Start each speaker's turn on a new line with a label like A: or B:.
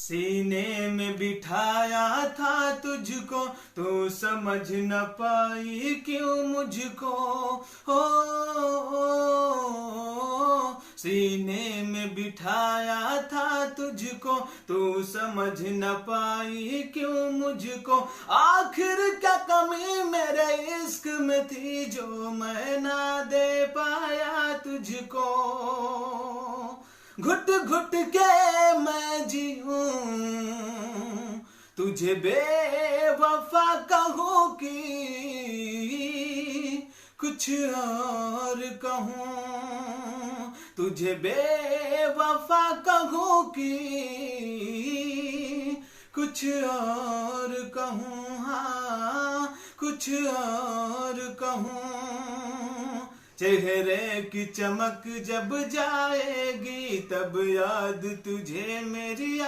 A: सीने में बिठाया था तुझको, तू समझ न पाई क्यों मुझको। हो सीने में बिठाया था तुझको, तू समझ न पाई क्यों मुझको। आखिर क्या कमी मेरे इश्क में थी जो मैं ना दे पाया तुझको। घुट घुट के मैं जीऊं, तुझे बेवफा कहूं कि कुछ और कहूं। तुझे बेवफा कहूं कि कुछ और कहूं। हाँ कुछ और कहूं। चेहरे की चमक जब जाएगी तब याद तुझे मेरी